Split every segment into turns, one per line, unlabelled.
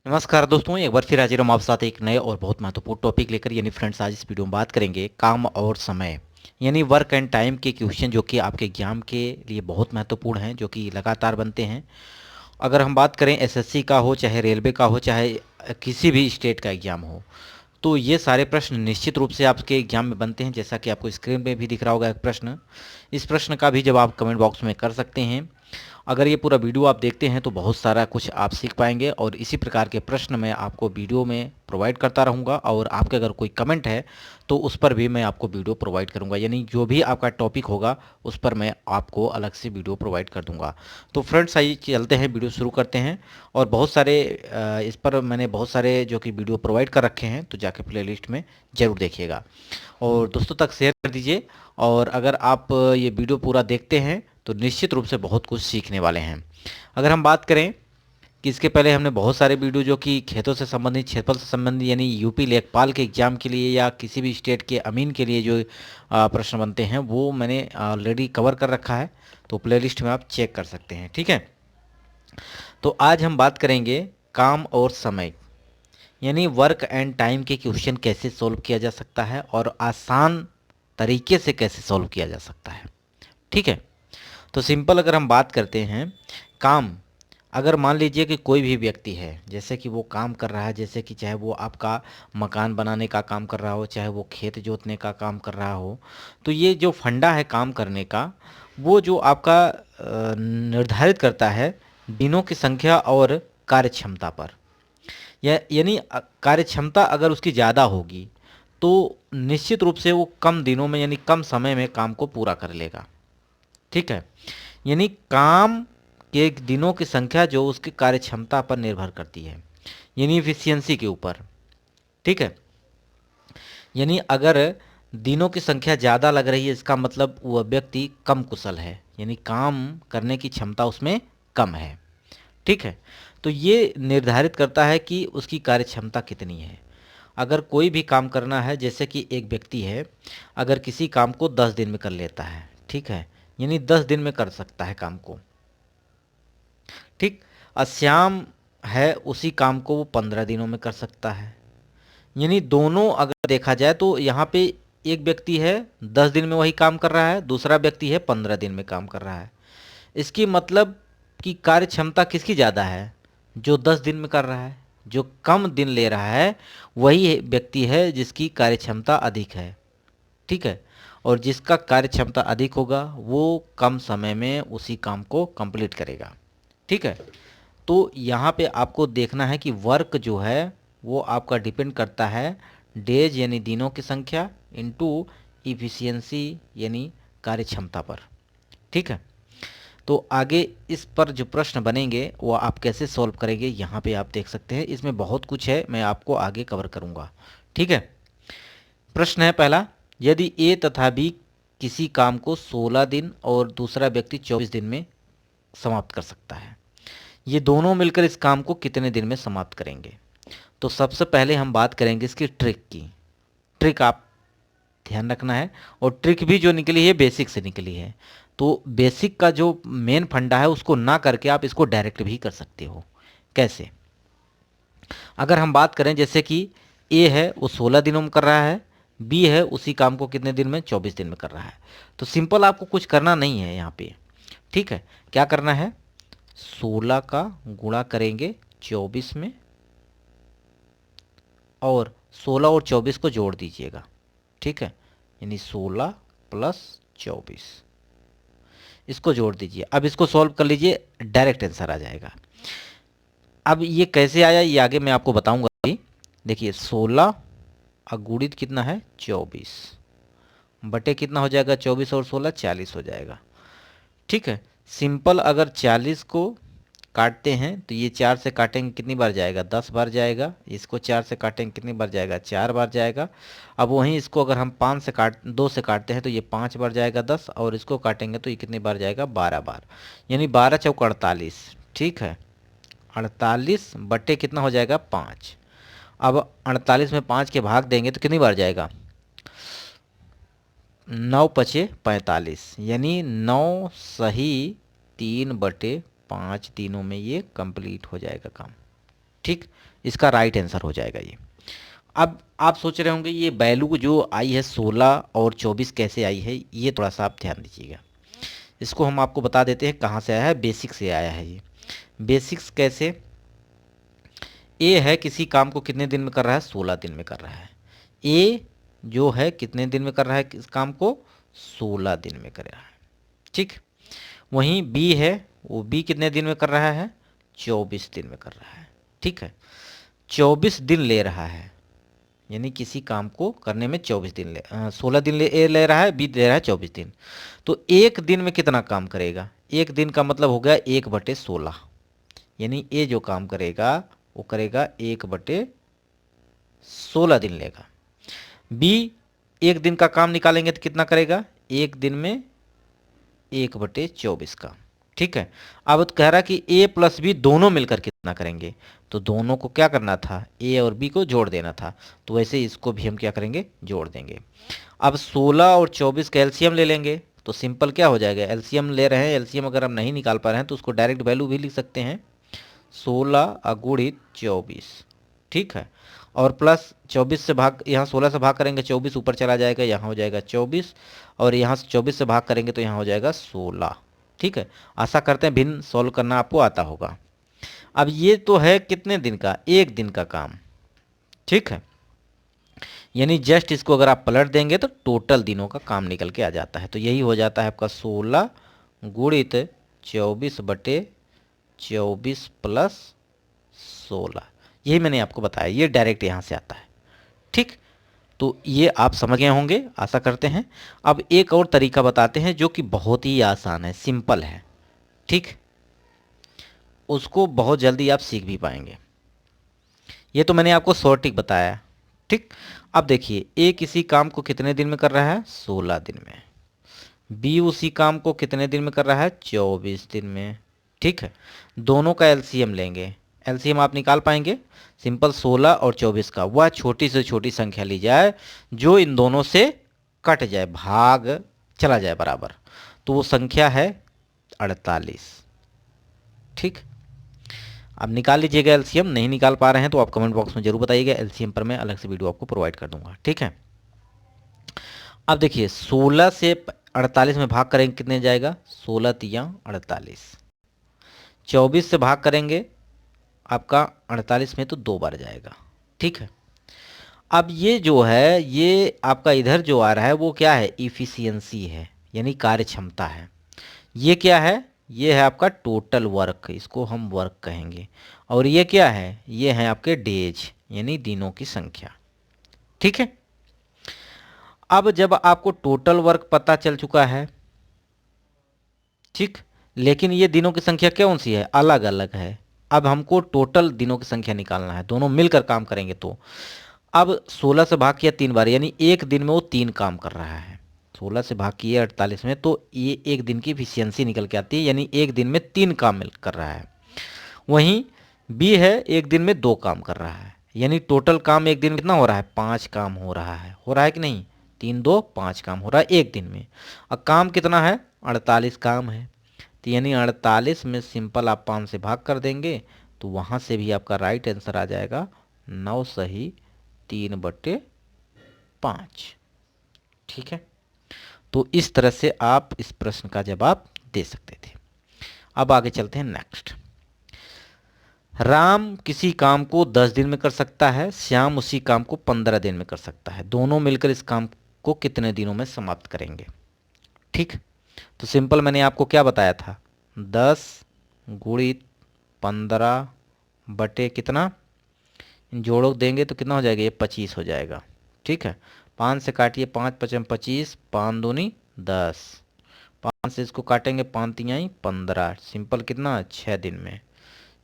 नमस्कार दोस्तों, एक बार फिर हाजिर हम आपके साथ एक नए और बहुत महत्वपूर्ण टॉपिक लेकर। यानी फ्रेंड्स, आज इस वीडियो में बात करेंगे काम और समय यानी वर्क एंड टाइम के क्वेश्चन जो कि आपके एग्जाम के लिए बहुत महत्वपूर्ण हैं, जो कि लगातार बनते हैं। अगर हम बात करें एसएससी का हो, चाहे रेलवे का हो, चाहे किसी भी स्टेट का एग्जाम हो, तो ये सारे प्रश्न निश्चित रूप से आपके एग्जाम में बनते हैं। जैसा कि आपको स्क्रीन पे भी दिख रहा होगा एक प्रश्न, इस प्रश्न का भी जवाब कमेंट बॉक्स में कर सकते हैं। अगर ये पूरा वीडियो आप देखते हैं तो बहुत सारा कुछ आप सीख पाएंगे, और इसी प्रकार के प्रश्न मैं आपको वीडियो में प्रोवाइड करता रहूँगा। और आपके अगर कोई कमेंट है तो उस पर भी मैं आपको वीडियो प्रोवाइड करूँगा, यानी जो भी आपका टॉपिक होगा उस पर मैं आपको अलग से वीडियो प्रोवाइड कर दूँगा। तो फ्रेंड्स, आइए चलते हैं, वीडियो शुरू करते हैं। और बहुत सारे इस पर मैंने बहुत सारे जो कि वीडियो प्रोवाइड कर रखे हैं, तो जाके प्लेलिस्ट में ज़रूर देखिएगा और दोस्तों तक शेयर कर दीजिए। और अगर आप ये वीडियो पूरा देखते हैं तो निश्चित रूप से बहुत कुछ सीखने वाले हैं। अगर हम बात करें कि इसके पहले हमने बहुत सारे वीडियो जो कि खेतों से संबंधित, क्षेत्रफल से संबंधित, यानी यूपी लेखपाल के एग्जाम के लिए या किसी भी स्टेट के अमीन के लिए जो प्रश्न बनते हैं वो मैंने ऑलरेडी कवर कर रखा है, तो प्लेलिस्ट में आप चेक कर सकते हैं। ठीक है, तो आज हम बात करेंगे काम और समय यानी वर्क एंड टाइम के क्वेश्चन कैसे सॉल्व किया जा सकता है और आसान तरीके से कैसे सॉल्व किया जा सकता है। ठीक है, तो सिंपल अगर हम बात करते हैं, काम, अगर मान लीजिए कि कोई भी व्यक्ति है, जैसे कि वो काम कर रहा है, जैसे कि चाहे वो आपका मकान बनाने का काम कर रहा हो, चाहे वो खेत जोतने का काम कर रहा हो, तो ये जो फंडा है काम करने का, वो जो आपका निर्धारित करता है दिनों की संख्या और कार्यक्षमता पर। यानी कार्यक्षमता अगर उसकी ज़्यादा होगी तो निश्चित रूप से वो कम दिनों में यानी कम समय में काम को पूरा कर लेगा। ठीक है, यानी काम के दिनों की संख्या जो उसकी कार्यक्षमता पर निर्भर करती है, यानी इफिशियंसी के ऊपर। ठीक है, यानी अगर दिनों की संख्या ज़्यादा लग रही है, इसका मतलब वह व्यक्ति कम कुशल है, यानी काम करने की क्षमता उसमें कम है। ठीक है, तो ये निर्धारित करता है कि उसकी कार्यक्षमता कितनी है। अगर कोई भी काम करना है, जैसे कि एक व्यक्ति है, अगर किसी काम को 10 दिन में कर लेता है, ठीक है, यानी 10 दिन में कर सकता है काम को। ठीक, श्याम है, उसी काम को वो 15 दिनों में कर सकता है। यानी दोनों अगर देखा जाए तो यहाँ पे एक व्यक्ति है 10 दिन में वही काम कर रहा है, दूसरा व्यक्ति है 15 दिन में काम कर रहा है। इसकी मतलब कि कार्य क्षमता किसकी ज़्यादा है? जो 10 दिन में कर रहा है। जो कम दिन ले रहा है वही व्यक्ति है जिसकी कार्य क्षमता अधिक है। ठीक है, और जिसका कार्य क्षमता अधिक होगा वो कम समय में उसी काम को कंप्लीट करेगा। ठीक है, तो यहाँ पे आपको देखना है कि वर्क जो है वो आपका डिपेंड करता है डेज यानी दिनों की संख्या इनटू इफिशियंसी यानी कार्य क्षमता पर। ठीक है, तो आगे इस पर जो प्रश्न बनेंगे वो आप कैसे सॉल्व करेंगे, यहाँ पे आप देख सकते हैं। इसमें बहुत कुछ है, मैं आपको आगे कवर करूँगा। ठीक है, प्रश्न है पहला, यदि ए तथा बी किसी काम को 16 दिन और दूसरा व्यक्ति 24 दिन में समाप्त कर सकता है, ये दोनों मिलकर इस काम को कितने दिन में समाप्त करेंगे? तो सबसे पहले हम बात करेंगे इसकी ट्रिक की। ट्रिक आप ध्यान रखना है, और ट्रिक भी जो निकली है बेसिक से निकली है। तो बेसिक का जो मेन फंडा है उसको ना करके आप इसको डायरेक्ट भी कर सकते हो। कैसे? अगर हम बात करें, जैसे कि ए है वो 16 दिनों में कर रहा है, बी है उसी काम को कितने दिन में, 24 दिन में कर रहा है। तो सिंपल आपको कुछ करना नहीं है यहाँ पे। ठीक है, क्या करना है, 16 का गुणा करेंगे 24 में, और 16 और 24 को जोड़ दीजिएगा। ठीक है, यानी 16 प्लस 24, इसको जोड़ दीजिए। अब इसको सॉल्व कर लीजिए, डायरेक्ट आंसर आ जाएगा। अब ये कैसे आया ये आगे मैं आपको बताऊंगा अभी। देखिए 16 अगुणित कितना है 24, बटे कितना हो जाएगा 24 और 16 40 हो जाएगा। ठीक है, सिंपल अगर 40 को काटते हैं तो ये 4 से काटेंगे कितनी बार जाएगा, 10 बार जाएगा। इसको 4 से काटेंगे कितनी बार जाएगा, 4 बार जाएगा। अब वहीं इसको अगर हम 2 से काटते हैं तो ये 5 बार जाएगा 10, और इसको काटेंगे तो ये कितनी बार जाएगा, 12 बार, यानी 12 चौक 48। ठीक है, 48 बटे कितना हो जाएगा 5। अब 48 में 5 के भाग देंगे तो कितनी बार जाएगा, 9 पचे 45, यानी 9 सही 3/5 दिनों में ये कंप्लीट हो जाएगा काम। ठीक, इसका राइट आंसर हो जाएगा ये। अब आप सोच रहे होंगे ये वैल्यू जो आई है 16 और 24 कैसे आई है, ये थोड़ा सा आप ध्यान दीजिएगा। इसको हम आपको बता देते हैं कहाँ से आया है, बेसिक से आया है ये। बेसिक्स कैसे, ए है किसी काम को कितने दिन में कर रहा है, 16 दिन में कर रहा है। ए जो है कितने दिन में कर रहा है इस काम को, 16 दिन में कर रहा है। ठीक, वहीं बी है, वो बी कितने दिन में कर रहा है, 24 दिन में कर रहा है। ठीक है, 24 दिन ले रहा है, यानी किसी काम को करने में 24 दिन 16 दिन ले रहा है, बी ले रहा है 24 दिन। तो एक दिन में कितना काम करेगा, एक दिन का मतलब हो गया 1/16, यानी ए जो काम करेगा वो करेगा 1/16 दिन लेगा। बी एक दिन का काम निकालेंगे तो कितना करेगा, एक दिन में 1/24 का। ठीक है, अब तो कह रहा कि ए प्लस बी दोनों मिलकर कितना करेंगे, तो दोनों को क्या करना था, ए और बी को जोड़ देना था, तो वैसे इसको भी हम क्या करेंगे, जोड़ देंगे। अब 16 और 24 का एलसीएम ले लेंगे, तो सिंपल क्या हो जाएगा, एलसीएम ले रहे हैं, एलसीएम अगर हम नहीं निकाल पा रहे हैं तो उसको डायरेक्ट वैल्यू भी लिख सकते हैं, 16 गुणित 24। ठीक है, और प्लस 24 से भाग, यहाँ 16 से भाग करेंगे 24 ऊपर चला जाएगा, यहाँ हो जाएगा 24, और यहाँ से 24 से भाग करेंगे तो यहाँ हो जाएगा 16। ठीक है, आशा करते हैं भिन्न सॉल्व करना आपको आता होगा। अब ये तो है कितने दिन का, एक दिन का काम। ठीक है, यानी जस्ट इसको अगर आप पलट देंगे तो टोटल दिनों का काम निकल के आ जाता है। तो यही हो जाता है आपका 16 गुणित 24/24 प्लस 16। यही मैंने आपको बताया, ये डायरेक्ट यहाँ से आता है। ठीक, तो ये आप समझ गए होंगे आशा करते हैं। अब एक और तरीका बताते हैं जो कि बहुत ही आसान है, सिंपल है। ठीक, उसको बहुत जल्दी आप सीख भी पाएंगे। ये तो मैंने आपको शॉर्ट ट्रिक बताया। ठीक, अब देखिए ए किसी काम को कितने दिन में कर रहा है, 16 दिन में। बी उसी काम को कितने दिन में कर रहा है, 24 दिन में। ठीक है, दोनों का एलसीएम लेंगे, एलसीएम आप निकाल पाएंगे, सिंपल 16 और 24 का वह छोटी से छोटी संख्या ली जाए जो इन दोनों से कट जाए, भाग चला जाए बराबर, तो वो संख्या है 48। ठीक, अब निकाल लीजिएगा एलसीएम, नहीं निकाल पा रहे हैं तो आप कमेंट बॉक्स में जरूर बताइएगा, एलसीएम पर मैं अलग से वीडियो आपको प्रोवाइड कर दूंगा। ठीक है, अब देखिए 16 से 48 में भाग करेंगे कितने जाएगा, 16 तिया 48। 24 से भाग करेंगे आपका 48 में तो 2 बार जाएगा। ठीक है, अब ये जो है ये आपका इधर जो आ रहा है वो क्या है, इफिशियंसी है, यानी कार्य क्षमता है। ये क्या है, ये है आपका टोटल वर्क, इसको हम वर्क कहेंगे। और ये क्या है, ये है आपके डेज, यानी दिनों की संख्या। ठीक है, अब जब आपको टोटल वर्क पता चल चुका है, ठीक, लेकिन ये दिनों की संख्या कौन सी है, अलग अलग है। अब हमको टोटल दिनों की संख्या निकालना है, दोनों मिलकर काम करेंगे तो। अब 16 से भाग किया 3 बार, यानी एक दिन में वो 3 काम कर रहा है। 16 से भाग किए 48 में तो ये एक दिन की इफिशियंसी निकल के आती है, यानी एक दिन में 3 काम मिल कर रहा है। वहीं बी है एक दिन में 2 काम कर रहा है, यानी टोटल काम एक दिन में कितना हो रहा है, 5 काम हो रहा है कि नहीं, 3 2 5 काम हो रहा है एक दिन में। अब काम कितना है, 48 काम है, तो यानी 48 में सिंपल आप 5 से भाग कर देंगे तो वहाँ से भी आपका राइट आंसर आ जाएगा 9 सही 3/5। ठीक है, तो इस तरह से आप इस प्रश्न का जवाब दे सकते थे। अब आगे चलते हैं नेक्स्ट। राम किसी काम को 10 दिन में कर सकता है, श्याम उसी काम को 15 दिन में कर सकता है, दोनों मिलकर इस काम को कितने दिनों में समाप्त करेंगे। ठीक, तो सिंपल मैंने आपको क्या बताया था, 10 गुणित 15 बटे कितना, जोड़ो देंगे तो कितना हो जाएगा, ये 25 हो जाएगा। ठीक है, 5 से काटिए, 5 5 25, 5 दूनी 10, 5 से इसको काटेंगे 5 तिहाई 15, सिंपल कितना 6 दिन में।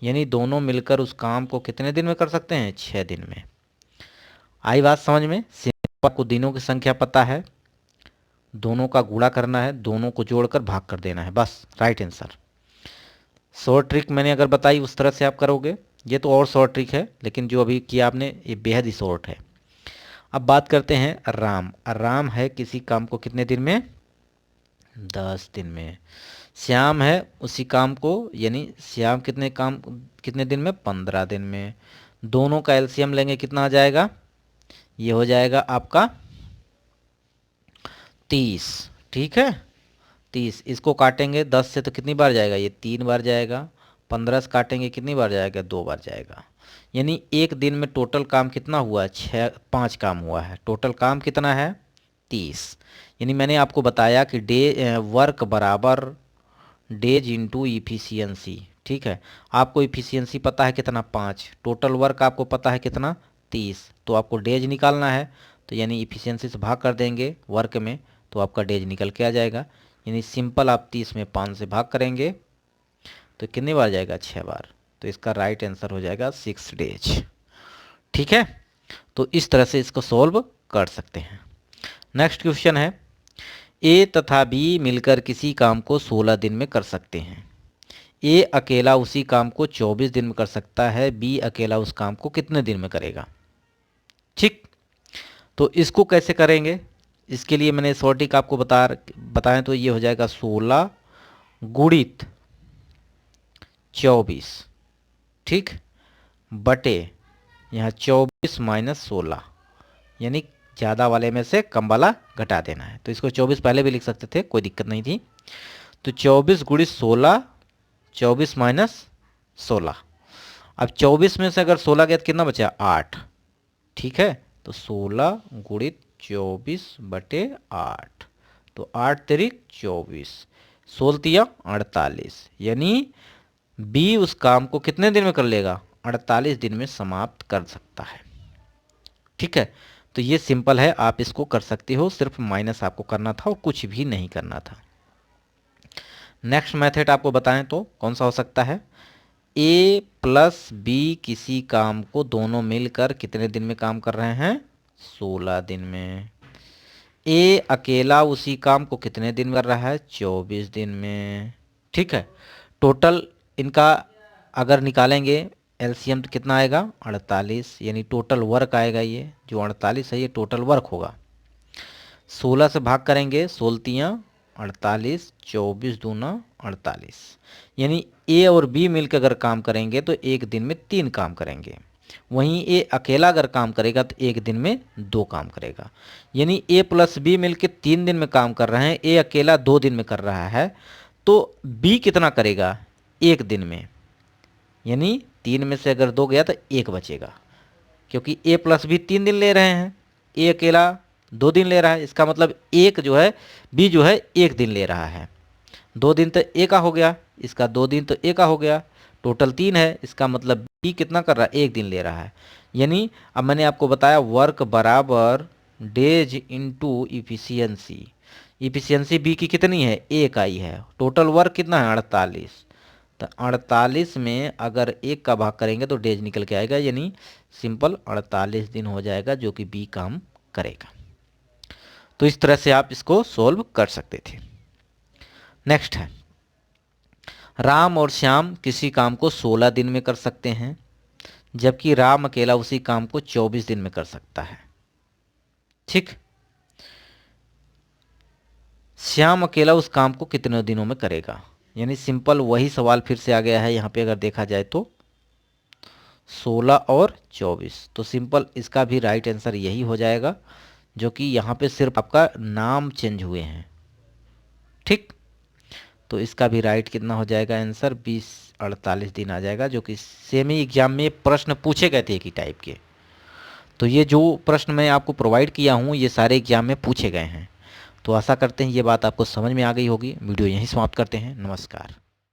यानी दोनों मिलकर उस काम को कितने दिन में कर सकते हैं, 6 दिन में। आई बात समझ में, सिंपल को दिनों की संख्या पता है, दोनों का गुणा करना है, दोनों को जोड़कर भाग कर देना है, बस राइट आंसर। शॉर्ट ट्रिक मैंने अगर बताई उस तरह से आप करोगे, ये तो और शॉर्ट ट्रिक है, लेकिन जो अभी किया आपने ये बेहद ही शॉर्ट है। अब बात करते हैं राम। राम है किसी काम को कितने दिन में, 10 दिन में। श्याम है उसी काम को, यानी श्याम कितने दिन में, 15 दिन में। दोनों का एलसीएम लेंगे कितना आ जाएगा, ये हो जाएगा आपका 30। ठीक है, 30। इसको काटेंगे 10 से तो कितनी बार जाएगा, ये 3 बार जाएगा। 15 से काटेंगे कितनी बार जाएगा, 2 बार जाएगा। यानी एक दिन में टोटल काम कितना हुआ, 5 काम हुआ है। टोटल काम कितना है, 30। यानी मैंने आपको बताया कि वर्क बराबर डेज इंटू इफिशियंसी। ठीक है, आपको इफिशियंसी पता है कितना, 5। टोटल वर्क आपको पता है कितना, 30। तो आपको डेज निकालना है, तो यानी इफिशियंसी से भाग कर देंगे वर्क में, तो आपका डेज निकल के आ जाएगा। यानी सिंपल आप 30 में 5 से भाग करेंगे तो कितनी बार जाएगा, 6 बार। तो इसका राइट आंसर हो जाएगा 6 डेज। ठीक है, तो इस तरह से इसको सॉल्व कर सकते हैं। नेक्स्ट क्वेश्चन है, ए तथा बी मिलकर किसी काम को 16 दिन में कर सकते हैं। ए अकेला उसी काम को 24 दिन में कर सकता है, बी अकेला उस काम को कितने दिन में करेगा। ठीक, तो इसको कैसे करेंगे, इसके लिए मैंने शॉर्टिक आपको बताएं तो ये हो जाएगा 16 गुणित 24। ठीक, बटे यहाँ 24 माइनस 16, यानी ज़्यादा वाले में से कम वाला घटा देना है। तो इसको 24 पहले भी लिख सकते थे, कोई दिक्कत नहीं थी। तो 24 गुणित 16, 24 माइनस 16। अब 24 में से अगर 16 गया तो कितना बचा, 8। ठीक है, तो 16 गुणित 24 बटे 8, तो 8 तिरिक 24, 16 48। यानी बी उस काम को कितने दिन में कर लेगा, 48 दिन में समाप्त कर सकता है। ठीक है, तो ये सिंपल है, आप इसको कर सकते हो, सिर्फ माइनस आपको करना था और कुछ भी नहीं करना था। नेक्स्ट मेथड आपको बताएं तो कौन सा हो सकता है, ए प्लस बी किसी काम को दोनों मिलकर कितने दिन में काम कर रहे हैं, 16 दिन में। ए अकेला उसी काम को कितने दिन में कर रहा है, 24 दिन में। ठीक है, टोटल इनका अगर निकालेंगे एलसीएम तो कितना आएगा, 48। यानी टोटल वर्क आएगा, ये जो 48 है ये टोटल वर्क होगा। 16 से भाग करेंगे, 16 48, 24 दूना 48। यानी ए और बी मिलकर अगर काम करेंगे तो एक दिन में 3 काम करेंगे। वहीं ए अकेला अगर काम करेगा तो एक दिन में 2 काम करेगा। यानी ए प्लस बी मिलकर 3 दिन में काम कर रहे हैं, ए अकेला 2 दिन में कर रहा है। तो बी कितना करेगा, 1 दिन में। यानी 3 में से अगर 2 गया तो 1 बचेगा, क्योंकि ए प्लस बी 3 दिन ले रहे हैं, ए अकेला 2 दिन ले रहा है। इसका मतलब एक जो है बी जो है 1 दिन ले रहा है। 2 दिन तो ए का हो गया, इसका 2 दिन तो ए का हो गया, टोटल 3 है। इसका मतलब बी कितना कर रहा है, 1 दिन ले रहा है। यानी अब मैंने आपको बताया वर्क बराबर days into efficiency. Efficiency B की कितनी है, 1 आई है। टोटल वर्क कितना है, 48। तो 48 में अगर 1 का भाग करेंगे तो डेज निकल के आएगा, यानी सिंपल 48 दिन हो जाएगा जो कि बी काम करेगा। तो इस तरह से आप इसको सोल्व कर सकते थे। नेक्स्ट है, राम और श्याम किसी काम को 16 दिन में कर सकते हैं, जबकि राम अकेला उसी काम को 24 दिन में कर सकता है। ठीक, श्याम अकेला उस काम को कितने दिनों में करेगा। यानी सिंपल वही सवाल फिर से आ गया है यहाँ पे, अगर देखा जाए तो 16 और 24। तो सिंपल इसका भी राइट आंसर यही हो जाएगा, जो कि यहाँ पे सिर्फ आपका नाम चेंज हुए हैं। ठीक, तो इसका भी राइट कितना हो जाएगा आंसर, 20-48 दिन आ जाएगा, जो कि सेमी एग्जाम में प्रश्न पूछे गए थे एक ही टाइप के। तो ये जो प्रश्न मैं आपको प्रोवाइड किया हूँ ये सारे एग्जाम में पूछे गए हैं। तो आशा करते हैं ये बात आपको समझ में आ गई होगी। वीडियो यहीं समाप्त करते हैं। नमस्कार।